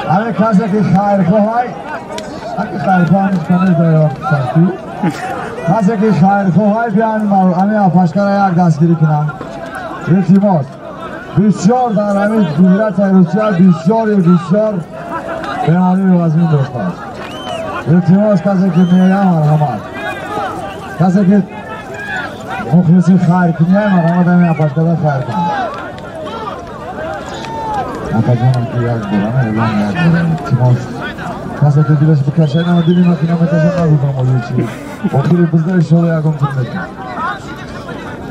همه کسی که خیرخواه های اگه خیرخواه همیش کنه داره سختی کسی که خیرخواه های بیان همه آفشکر یک دستگیری کنم التماس بسیار در همین جمهوریت روسیه بسیار بیماری رو از این داشته است التماس کسی که میگه مرحمت کسی که مخلصی خیر کنی مرحمت همین آفشکر خیر کنی نفجانم که یک برانه التماس کسی که دلش بکشه نمه دلی مکنه مکشه نبودم آجوی چی آخری بزده شده یکم چون میکنه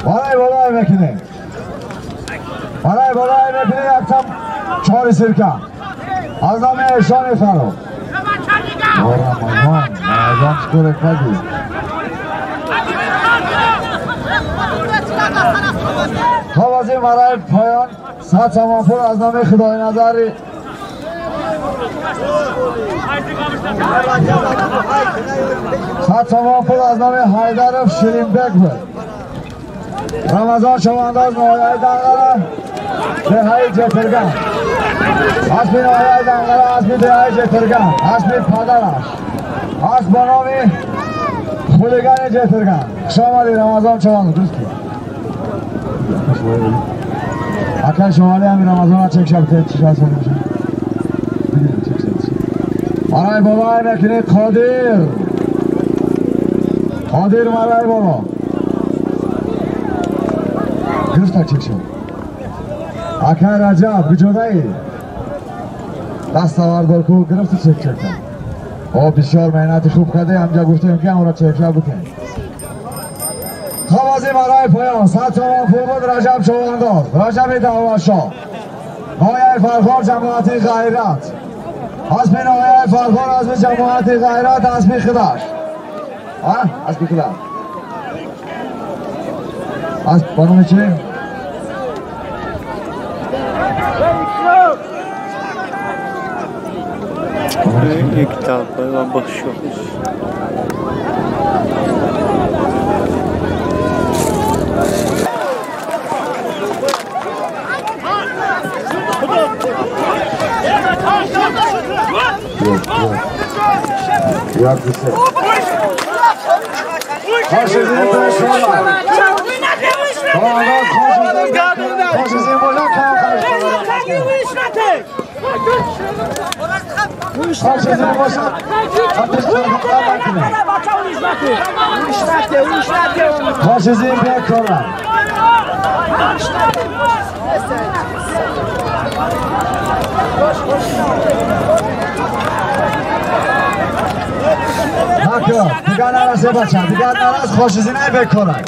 بالای میکنه بالای میکنه یکتم چهار سرکه از نام اشان فرو رمضان شکر کدی خب از این مرای پایان ساعت سمانپور از نام خدای نظری ساعت سمانپور از نام حیدرف شیرینبک بود رمضان شوانداز نهایه دنگره دهی جترگان اسبی نهایه دنگره اسبی دهی جترگان اسبی پدرش اسب با نامی خولیگان جترگان شامالی رمضان شوانداز دوست کی اکل شمالی همی رمضان چک شب تید چی شد میشه مرای بابای نکنه قادر مرای بابا گرفت چک شد اکل رجب بجودایی دست آوردار کو گرفت چک شد او بسیار مهنت خوب کرده همجا گفتیم که اون را چک شد بکن خوابازی مرای پایان ساعت سمانپور بود رجب شوانداز رجب دعواشا نایه فرخار جماعتی غیرت اسبی نایه فرخار اسبی جماعتی غیرت اسبی خداش اسبی خداش اسب بانومی چی؟ یک تاپه و بخشوش Yap bize. Koşuzun boşuna. Koşuzun boşuna kan karıştırma. Koşuzun boşuna. Atış tarafından bakın. Koşuzun bir kola. Bakın, diğer arası başa, diğer arası koşuzine bekoray.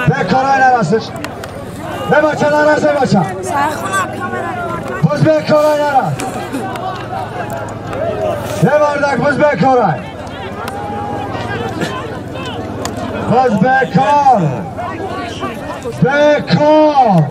Bekoray arası. Ne başa arası başa. Buz bekoray arası. Ne vardak buz bekoray. Buz bekor. Bekor.